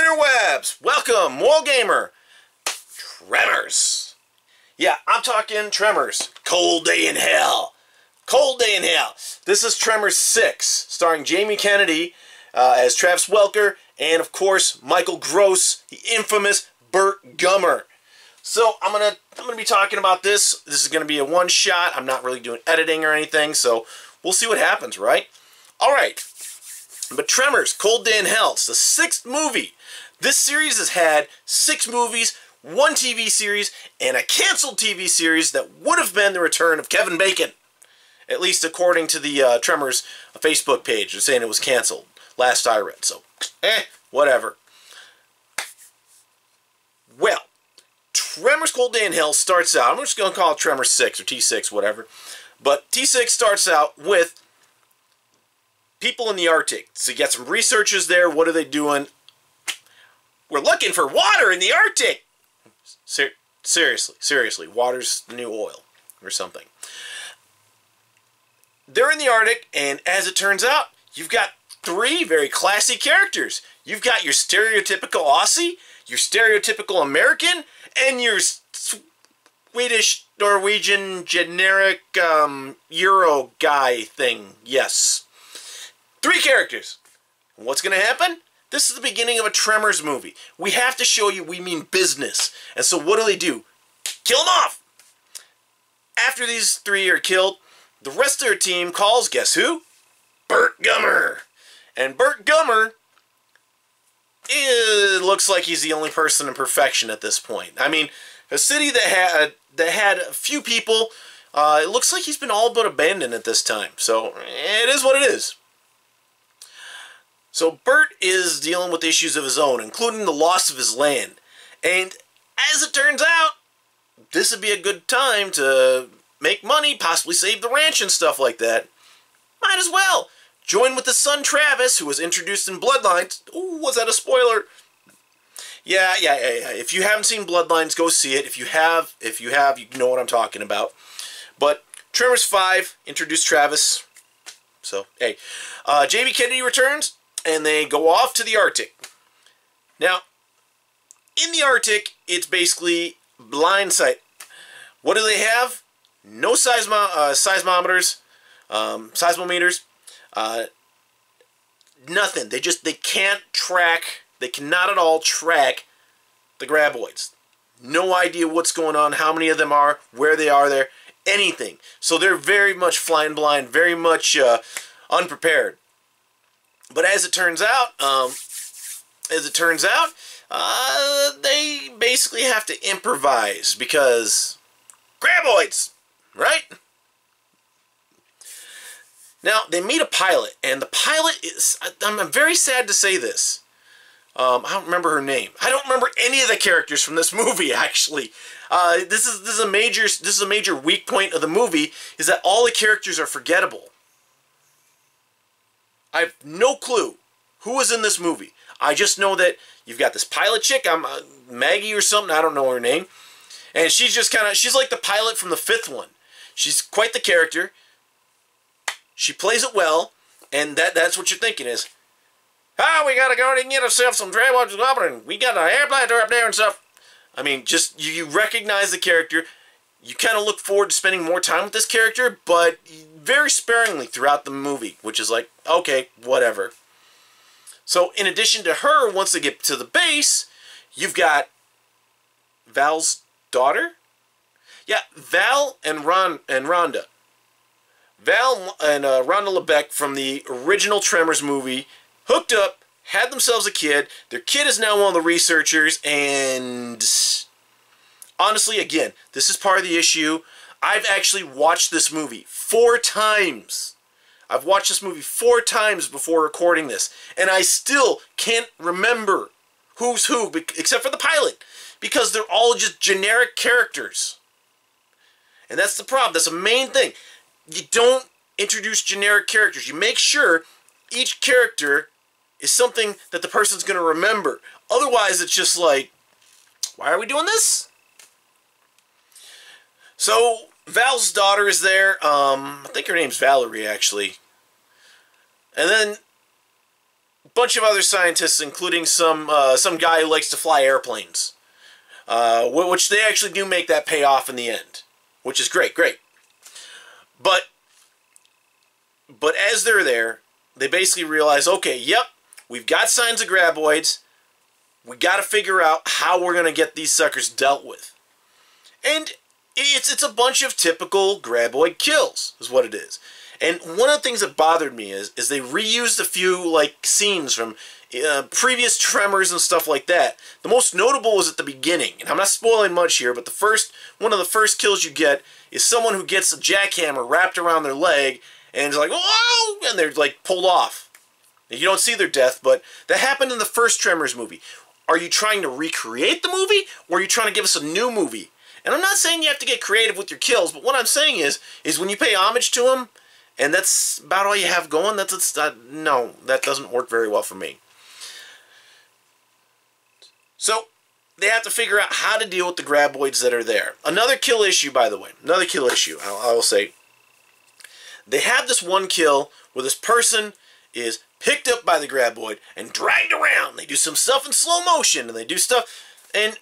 interwebs! Welcome, moralgamer. Tremors. Yeah, I'm talking Tremors. Cold Day in Hell. Cold Day in Hell. This is Tremors 6, starring Jamie Kennedy as Travis Welker, and of course Michael Gross, the infamous Burt Gummer. So I'm gonna be talking about this. This is gonna be a one shot. I'm not really doing editing or anything, so we'll see what happens, right? All right. But Tremors, Cold Day in Hell, it's the 6th movie. This series has had 6 movies, 1 TV series, and a canceled TV series that would have been the return of Kevin Bacon. At least according to the Tremors Facebook page. They're saying it was canceled. Last I read, so, whatever. Well, Tremors Cold Day in Hell starts out, I'm just going to call it Tremors 6 or T6, whatever. But T6 starts out with people in the Arctic. So you got some researchers there. What are they doing? We're looking for water in the Arctic. Seriously, water's the new oil or something. They're in the Arctic, and as it turns out, you've got 3 very classy characters. You've got your stereotypical Aussie, your stereotypical American, and your Swedish, Norwegian, generic Euro guy thing. Yes. 3 characters. What's going to happen? This is the beginning of a Tremors movie. We have to show you we mean business. And so what do? Kill them off! After these 3 are killed, the rest of their team calls, guess who? Burt Gummer. And Burt Gummer, it looks like he's the only person in perfection at this point. I mean, a city that had a few people, it looks like he's been all but abandoned at this time. So it is what it is. So Burt is dealing with issues of his own, including the loss of his land. And as it turns out, this would be a good time to make money, possibly save the ranch and stuff like that. Might as well. Join with his son Travis, who was introduced in Bloodlines. Ooh, was that a spoiler? Yeah. If you haven't seen Bloodlines, go see it. If you have, you know what I'm talking about. But Tremors 5 introduced Travis. So, hey. Jamie Kennedy returns, and they go off to the Arctic. Now, in the Arctic, it's basically blind sight. What do they have? No seismometers, seismometers, nothing. They can't track, they cannot at all track the graboids. No idea what's going on, how many of them are, where they are there, anything. So they're very much flying blind, very much unprepared. But as it turns out, they basically have to improvise because graboids, right? Now, they meet a pilot, and the pilot is, I'm very sad to say this. I don't remember her name. I don't remember any of the characters from this movie, actually. This is a major weak point of the movie, is that all the characters are forgettable. I have no clue who was in this movie. I just know that you've got this pilot chick, Maggie or something, I don't know her name. And she's just she's like the pilot from the 5th one. She's quite the character. She plays it well, and that's what you're thinking is, we gotta go and get ourselves some graboids and we got an airplane up there and stuff. I mean, just, you recognize the character. You kind of look forward to spending more time with this character, but very sparingly throughout the movie, which is like, okay, whatever. So, in addition to her, once they get to the base, you've got Val's daughter? Yeah, Val and Rhonda. Val and Rhonda LeBeck from the original Tremors movie hooked up, had themselves a kid. Their kid is now one of the researchers, and honestly, again, this is part of the issue. I've actually watched this movie 4 times. I've watched this movie 4 times before recording this, and I still can't remember who's who, except for the pilot, because they're all just generic characters. And that's the problem. That's the main thing. You don't introduce generic characters. You make sure each character is something that the person's going to remember. Otherwise, it's just like, why are we doing this? So, Val's daughter is there. I think her name's Valerie, actually. And then bunch of other scientists, including some guy who likes to fly airplanes, which they actually do make that pay off in the end, which is great. But as they're there, they basically realize, okay, yep, we've got signs of graboids. We got to figure out how we're going to get these suckers dealt with. And it's a bunch of typical graboid kills, is what it is. And one of the things that bothered me is they reused a few like scenes from previous Tremors and stuff like that. The most notable was at the beginning, and I'm not spoiling much here, but one of the first kills you get is someone who gets a jackhammer wrapped around their leg, and it's like, whoa, and they're like pulled off. You don't see their death, but that happened in the first Tremors movie. Are you trying to recreate the movie, or are you trying to give us a new movie? And I'm not saying you have to get creative with your kills, but what I'm saying is when you pay homage to them, and that's about all you have going, no, that doesn't work very well for me. So, they have to figure out how to deal with the graboids that are there. Another kill issue, by the way. Another kill issue, I will say. They have this one kill where this person is picked up by the graboid and dragged around. They do some stuff in slow motion, and they do stuff, and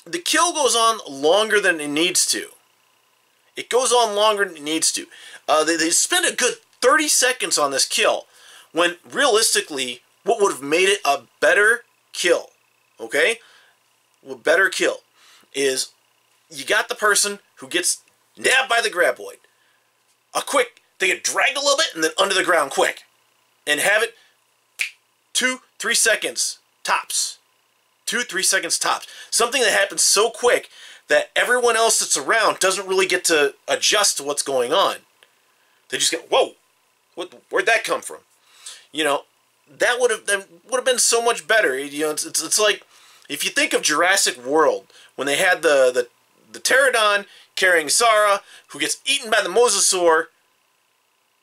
the kill goes on longer than it needs to. It goes on longer than it needs to. They spend a good 30 seconds on this kill, when realistically, what would have made it a better kill, okay? A better kill is you got the person who gets nabbed by the graboid. They get dragged a little bit and then under the ground quick. And have it 2-3 seconds tops. 2-3 seconds tops. Something that happens so quick that everyone else that's around doesn't really get to adjust to what's going on. They just get, whoa, where'd that come from? You know, that would have been so much better. You know, it's like, if you think of Jurassic World, when they had the pterodon carrying Sarah, who gets eaten by the mosasaur,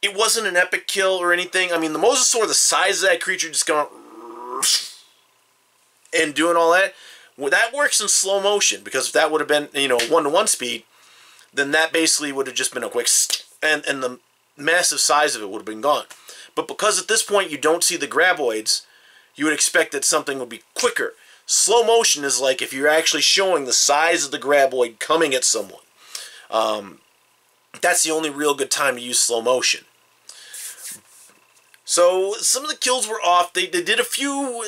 it wasn't an epic kill or anything. I mean, the mosasaur, the size of that creature, just going and doing all that, well, that works in slow motion, because if that would have been, you know, 1-to-1 speed, then that basically would have just been a quick and the massive size of it would have been gone. But because at this point you don't see the graboids, you would expect that something would be quicker. Slow motion is like if you're actually showing the size of the graboid coming at someone. That's the only real good time to use slow motion. So some of the kills were off. They did a few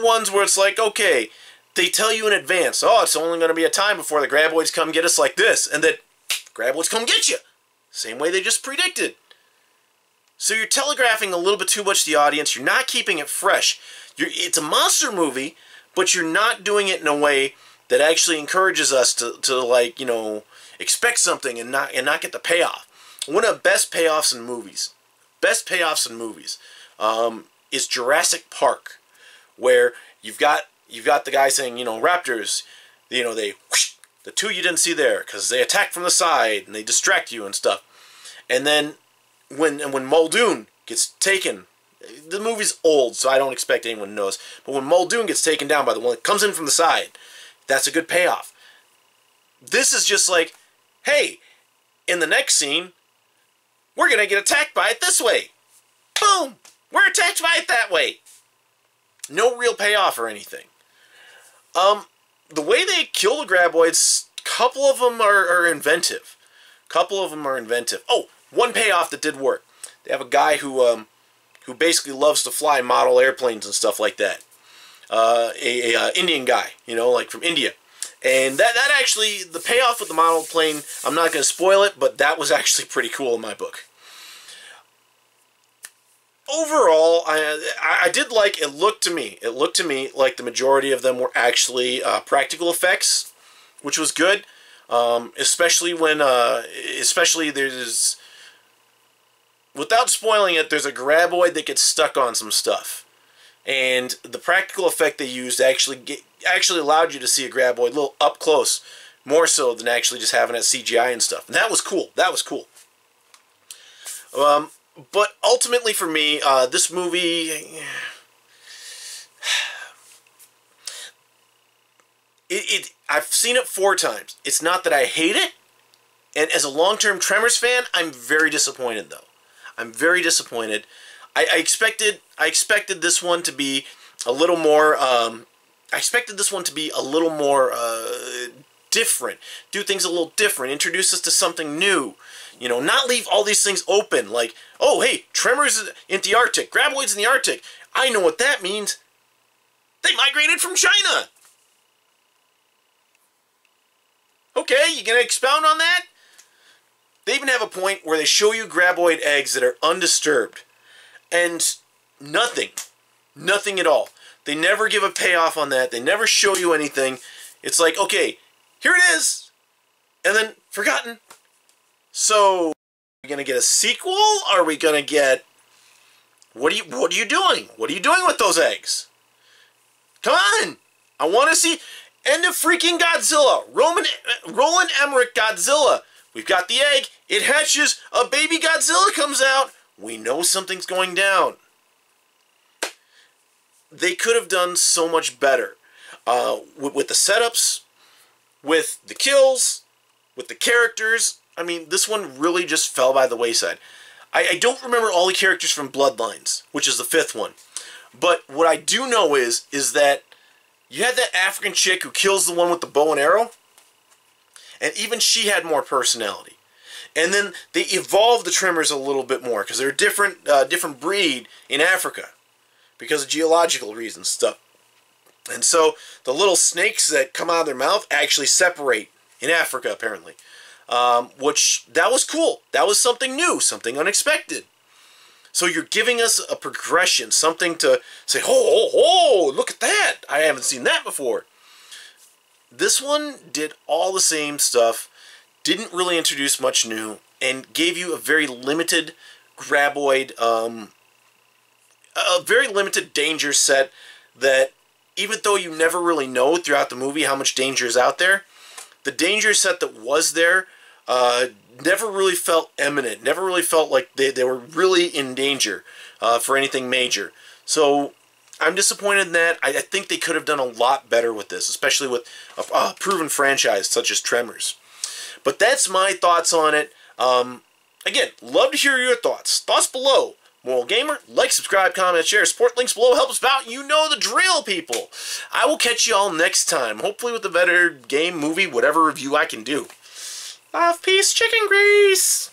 ones where it's like, okay, they tell you in advance, oh, it's only going to be a time before the graboids come get us like this, and that graboids come get you. Same way they just predicted. So you're telegraphing a little bit too much to the audience. You're not keeping it fresh. It's a monster movie, but you're not doing it in a way that actually encourages us to like, you know, expect something and not get the payoff. One of the best payoffs in movies, is Jurassic Park, where you've got the guy saying, you know, raptors, you know, they whoosh, the two you didn't see there because they attack from the side and they distract you and stuff. And then when Muldoon gets taken, the movie's old, so I don't expect anyone knows, but when Muldoon gets taken down by the one that comes in from the side, that's a good payoff. This is just like, hey, in the next scene, we're going to get attacked by it this way. Boom! We're attacked by it that way. No real payoff or anything. The way they kill the graboids, a couple of them are inventive. Oh, one payoff that did work. They have a guy who basically loves to fly model airplanes and stuff like that. A Indian guy, you know, like from India. And that actually, the payoff with the model plane, I'm not going to spoil it, but that was actually pretty cool in my book. Overall, I did like, it looked to me like the majority of them were actually practical effects, which was good. Especially there's, without spoiling it, there's a graboid that gets stuck on some stuff. And the practical effect they used actually allowed you to see a graboid a little up close, more so than actually just having it CGI and stuff. And that was cool. But ultimately for me, this movie, I've seen it 4 times. It's not that I hate it, and as a long-term Tremors fan, I'm very disappointed though. I'm very disappointed. I expected this one to be a little more. I expected this one to be a little more different. Do things a little different. Introduce us to something new. You know, not leave all these things open. Like, oh, hey, Tremors in the Arctic. Graboids in the Arctic. I know what that means. They migrated from China. Okay, you gonna expound on that? They even have a point where they show you graboid eggs that are undisturbed. And nothing at all. They never give a payoff on that. They never show you anything. It's like, okay, here it is, and then forgotten. So, are we gonna get a sequel? Are we gonna get? What are you doing? What are you doing with those eggs? Come on! I want to see End of freaking Godzilla. Roland Emmerich Godzilla. We've got the egg. It hatches. A baby Godzilla comes out. We know something's going down. They could have done so much better with the setups, with the kills, with the characters. I mean, this one really just fell by the wayside. I don't remember all the characters from Bloodlines, which is the 5th one. But what I do know is that you had that African chick who kills the one with the bow and arrow, and even she had more personality. And then they evolved the Tremors a little bit more because they're a different breed in Africa because of geological reasons stuff. And so the little snakes that come out of their mouth actually separate in Africa apparently, which that was cool. That was something new, something unexpected. So you're giving us a progression, something to say, oh, look at that. I haven't seen that before. This one did all the same stuff, didn't really introduce much new, and gave you a very limited graboid, a very limited danger set that even though you never really know throughout the movie how much danger is out there, the danger set that was there never really felt imminent, never really felt like they were really in danger for anything major. So I'm disappointed in that. I think they could have done a lot better with this, especially with a proven franchise such as Tremors. But that's my thoughts on it. Again, love to hear your thoughts. Thoughts below. Moral Gamer, like, subscribe, comment, share, support links below, help us out. You know the drill, people. I will catch you all next time, hopefully with a better game, movie, whatever review I can do. Love, peace, chicken grease.